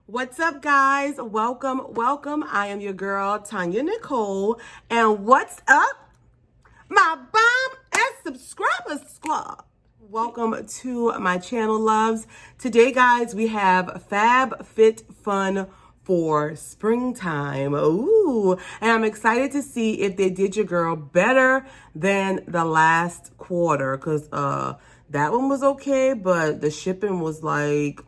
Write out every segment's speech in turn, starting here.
What's up, guys? Welcome. I am your girl, Tonyanicole. And what's up, my bomb and subscriber squad? Welcome to my channel, loves. Today, guys, we have Fab Fit Fun for springtime. Ooh, and I'm excited to see if they did your girl better than the last quarter, because that one was okay, but the shipping was like,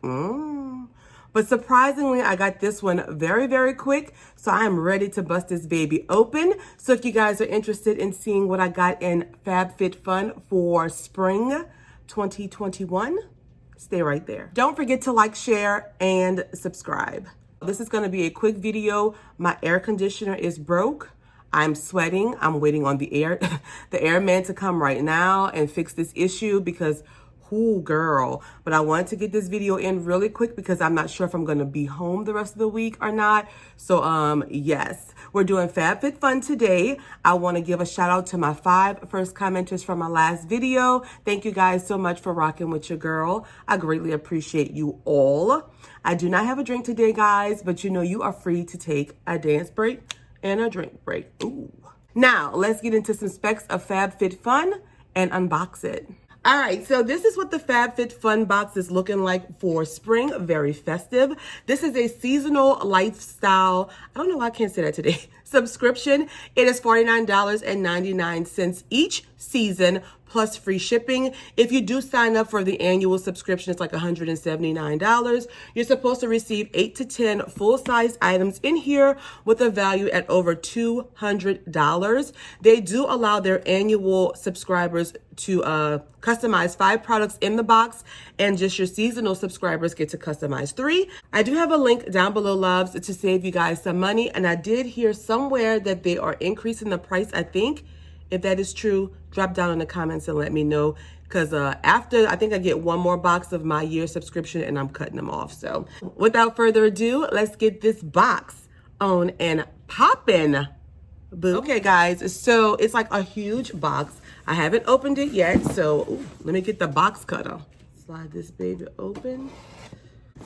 But surprisingly, I got this one very, very quick. So I am ready to bust this baby open. So if you guys are interested in seeing what I got in FabFitFun for spring 2021, stay right there. Don't forget to like, share, and subscribe. This is going to be a quick video. My air conditioner is broke. I'm sweating. I'm waiting on the airman to come right now and fix this issue because ooh, girl. But I wanted to get this video in really quick because I'm not sure if I'm going to be home the rest of the week or not. So, yes, we're doing FabFitFun today. I want to give a shout out to my 5 first commenters from my last video. Thank you guys so much for rocking with your girl. I greatly appreciate you all. I do not have a drink today, guys, but you know you are free to take a dance break and a drink break. Ooh. Now, let's get into some specs of FabFitFun and unbox it. All right, so this is what the FabFitFun box is looking like for spring. Very festive. This is a seasonal lifestyle, I don't know why I can't say that today, subscription. It is $49.99 each season plus free shipping. If you do sign up for the annual subscription, it's like $179. You're supposed to receive 8 to 10 full-size items in here with a value at over $200. They do allow their annual subscribers to customize 5 products in the box, and just your seasonal subscribers get to customize 3. I do have a link down below, loves, to save you guys some money, and I did hear somewhere that they are increasing the price, I think. If that is true, drop down in the comments and let me know, because after, I think I get one more box of my year subscription and I'm cutting them off. So without further ado, let's get this box on and popping. Okay, guys, so it's like a huge box. I haven't opened it yet, so let me get the box cutter. Slide this baby open.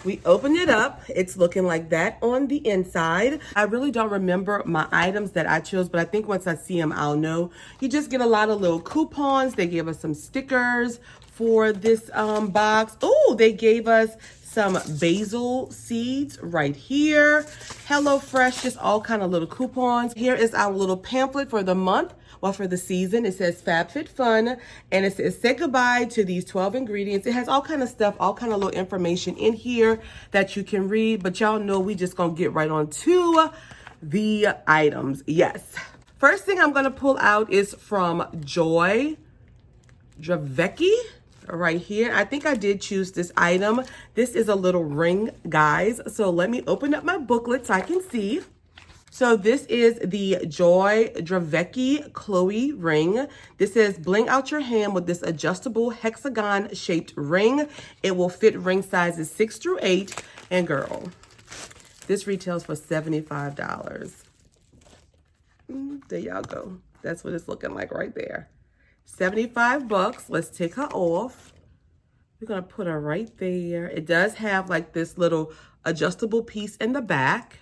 We open it up. It's looking like that on the inside. I really don't remember my items that I chose, but I think once I see them, I'll know. You just get a lot of little coupons. They gave us some stickers for this box. Oh, they gave us some basil seeds right here. HelloFresh, just all kind of little coupons. Here is our little pamphlet for the month. Well, for the season, it says FabFitFun, and it says say goodbye to these 12 ingredients. It has all kind of stuff, all kind of little information in here that you can read, but y'all know we just gonna get right on to the items. Yes. First thing I'm gonna pull out is from Joydraveki right here. I think I did choose this item. This is a little ring, guys. So let me open up my booklet so I can see. So this is the Joydraveki Chloe ring. This says bling out your hand with this adjustable hexagon shaped ring. It will fit ring sizes 6 through 8. And girl, this retails for $75. There y'all go. That's what it's looking like right there. 75 bucks. Let's take her off. We're gonna put her right there. It does have like this little adjustable piece in the back.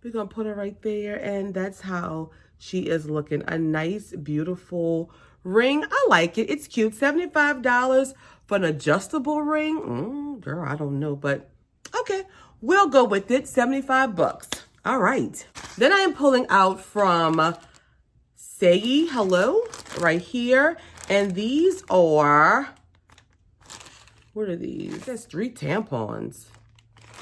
We're going to put her right there, and that's how she is looking. A nice, beautiful ring. I like it. It's cute. $75 for an adjustable ring. Girl, I don't know, but okay. We'll go with it. 75 bucks. All right. Then I am pulling out from Saggy, hello, right here. And these are, what are these? That's 3 tampons.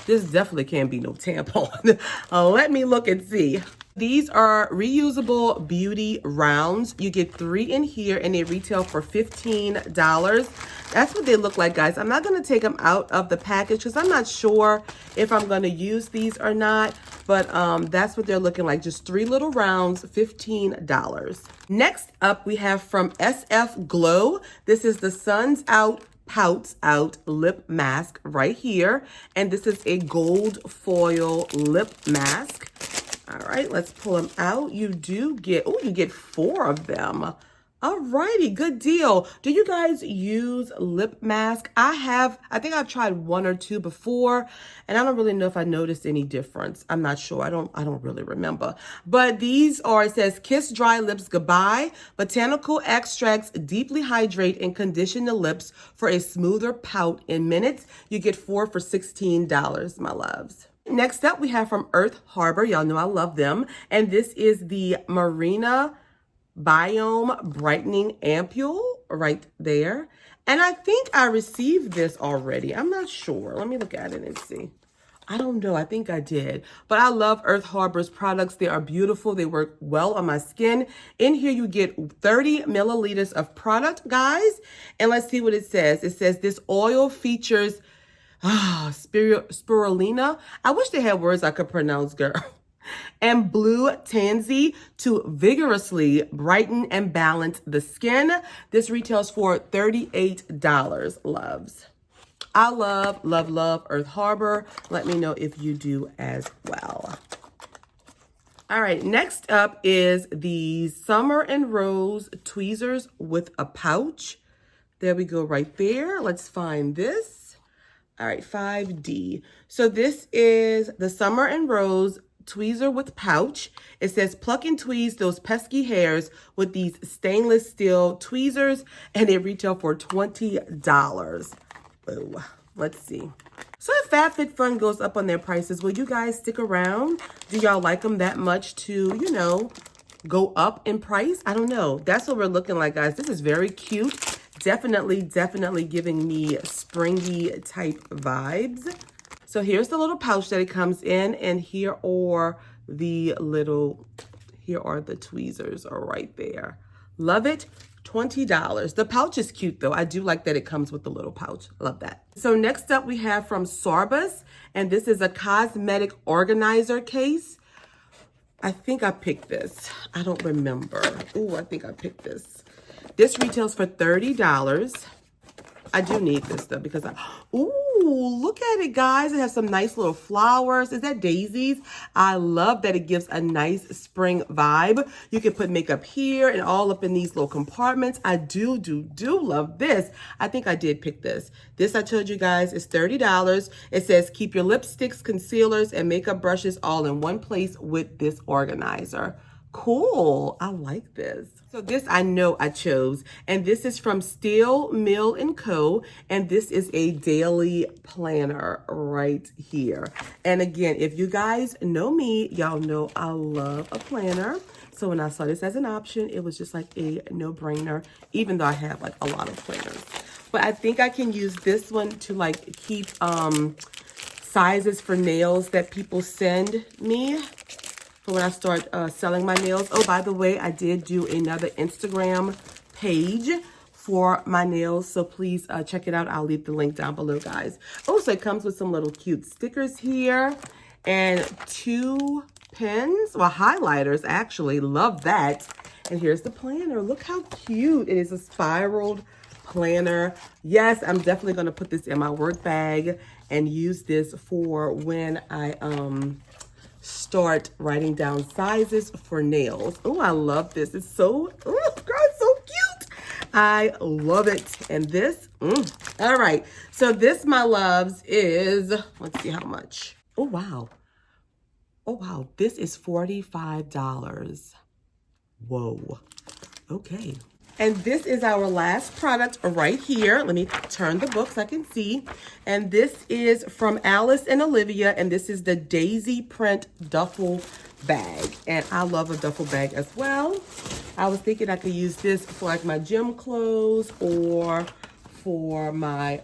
This definitely can't be no tampon. Let me look and see. These are reusable beauty rounds. You get 3 in here and they retail for $15. That's what they look like, guys. I'm not going to take them out of the package because I'm not sure if I'm going to use these or not. But that's what they're looking like. Just 3 little rounds, $15. Next up, we have from SF Glow. This is the Suns Out Pouts Out lip mask right here, and this is a gold foil lip mask. All right, let's pull them out. You do get, oh, you get 4 of them. Alrighty, good deal. Do you guys use lip mask? I think I've tried one or two before, and I don't really know if I noticed any difference. I'm not sure. I don't really remember. But these are, it says, Kiss Dry Lips Goodbye. Botanical extracts deeply hydrate and condition the lips for a smoother pout in minutes. You get 4 for $16, my loves. Next up, we have from Earth Harbor. Y'all know I love them. And this is the Marina Biome Brightening Ampule right there. And I think I received this already. I'm not sure. Let me look at it and see. I don't know. I think I did. But I love Earth Harbor's products. They are beautiful. They work well on my skin. In here, you get 30 milliliters of product, guys. And let's see what it says. It says this oil features spirulina. I wish they had words I could pronounce, girl. And blue tansy to vigorously brighten and balance the skin. This retails for $38, loves. I love, love, love Earth Harbor. Let me know if you do as well. All right, next up is the Summer and Rose tweezers with a pouch. There we go right there. Let's find this. All right, 5D. So this is the Summer and Rose tweezer with pouch. It says pluck and tweeze those pesky hairs with these stainless steel tweezers, and they retail for $20. Oh, let's see. So if FabFitFun goes up on their prices, will you guys stick around? Do y'all like them that much to, you know, go up in price? I don't know. That's what we're looking like, guys. This is very cute. Definitely giving me springy type vibes. So here's the little pouch that it comes in, and here are the tweezers are right there. Love it. $20. The pouch is cute though. I do like that it comes with the little pouch. Love that. So next up we have from Sorbus, and this is a cosmetic organizer case. I think I picked this. I don't remember. Ooh, I think I picked this. This retails for $30. I do need this though because ooh, look at it, guys. It has some nice little flowers. Is that daisies? I love that it gives a nice spring vibe. You can put makeup here and all up in these little compartments. I do love this. I think I did pick this. This, I told you guys, is $30. It says keep your lipsticks, concealers, and makeup brushes all in one place with this organizer. Cool. I like this. So this I know I chose, and this is from Steel Mill & Co. And this is a daily planner right here. And again, if you guys know me, y'all know I love a planner. So when I saw this as an option, it was just like a no-brainer, even though I have like a lot of planners. But I think I can use this one to like keep sizes for nails that people send me for when I start selling my nails. Oh, by the way, I did do another Instagram page for my nails, so please check it out. I'll leave the link down below, guys. Also, it comes with some little cute stickers here and 2 pens, well, highlighters, actually. Love that. And here's the planner. Look how cute. It is a spiraled planner. Yes, I'm definitely going to put this in my work bag and use this for when I start writing down sizes for nails. Oh, I love this. It's so, oh God, so cute. I love it. And this, all right. So this, my loves, is, let's see how much. Oh, wow. Oh, wow. This is $45. Whoa. Okay. And this is our last product right here. Let me turn the book so I can see. And this is from Alice and Olivia, and this is the Daisy Print Duffle Bag. And I love a duffel bag as well. I was thinking I could use this for like my gym clothes or for my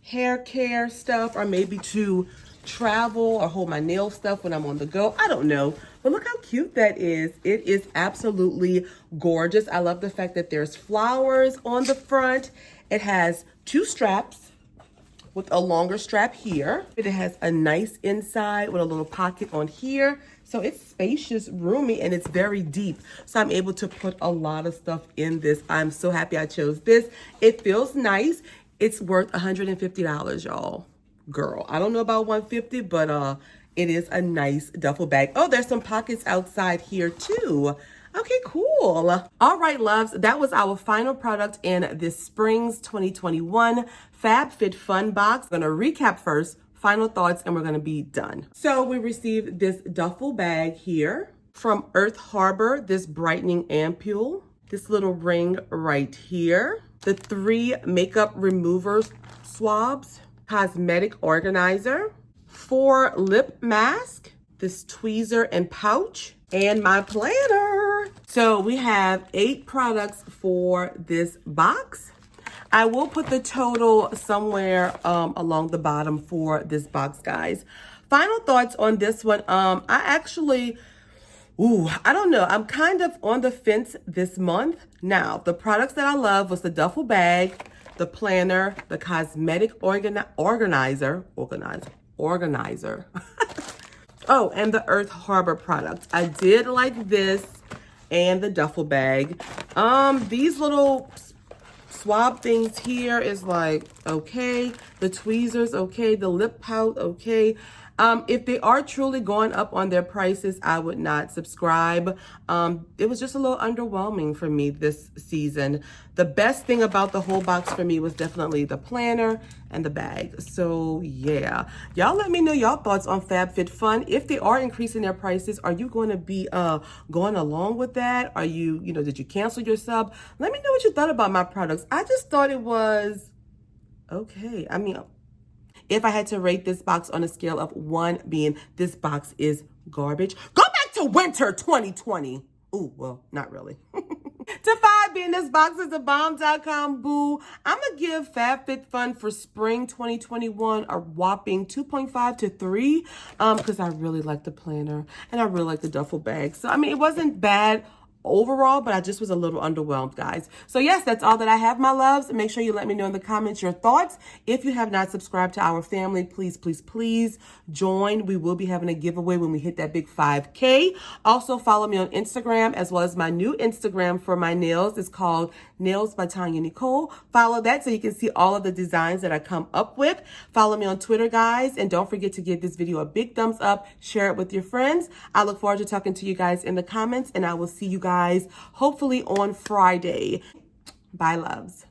hair care stuff, or maybe to travel or hold my nail stuff when I'm on the go. I don't know. But look how cute that is. It is absolutely gorgeous. I love the fact that there's flowers on the front. It has 2 straps with a longer strap here. It has a nice inside with a little pocket on here. So it's spacious, roomy, and it's very deep. So I'm able to put a lot of stuff in this. I'm so happy I chose this. It feels nice. It's worth $150, y'all. Girl, I don't know about $150, but it is a nice duffel bag. Oh, there's some pockets outside here too. Okay, cool. All right, loves, that was our final product in this Spring's 2021 FabFitFun box. I'm gonna recap first, final thoughts, and we're gonna be done. So we received this duffel bag here from Earth Harbor, this brightening ampule, this little ring right here, the 3 makeup remover swabs, cosmetic organizer, 4 lip mask, this tweezer and pouch, and my planner. So we have 8 products for this box. I will put the total somewhere along the bottom for this box, guys. Final thoughts on this one. I actually, I don't know. I'm kind of on the fence this month. Now, the products that I love was the duffel bag, the planner, the cosmetic organizer. Oh, and the Earth Harbor product. I did like this and the duffel bag. These little swab things here is like, okay. The tweezers, okay. The lip pout, okay. If they are truly going up on their prices, I would not subscribe. It was just a little underwhelming for me this season. The best thing about the whole box for me was definitely the planner and the bag. So yeah, y'all let me know y'all thoughts on FabFitFun. If they are increasing their prices, are you going to be going along with that? Are you, did you cancel your sub? Let me know what you thought about my products. I just thought it was okay. I mean, if I had to rate this box on a scale of 1 being this box is garbage, go back to winter 2020. Ooh, well, not really. To 5 being this box is a bomb.com boo. I'm going to give FabFitFun for spring 2021 a whopping 2.5 to 3 because I really like the planner and I really like the duffel bag. So, I mean, it wasn't bad overall, but I just was a little underwhelmed, guys. So yes, that's all that I have, my loves. Make sure you let me know in the comments your thoughts. If you have not subscribed to our family, please, please, please join. We will be having a giveaway when we hit that big 5K. Also follow me on Instagram as well as my new Instagram for my nails. It's called Nails by Tonyanicole. Follow that so you can see all of the designs that I come up with. Follow me on Twitter, guys, and don't forget to give this video a big thumbs up. Share it with your friends. I look forward to talking to you guys in the comments, and I will see you guys hopefully on Friday. Bye, loves.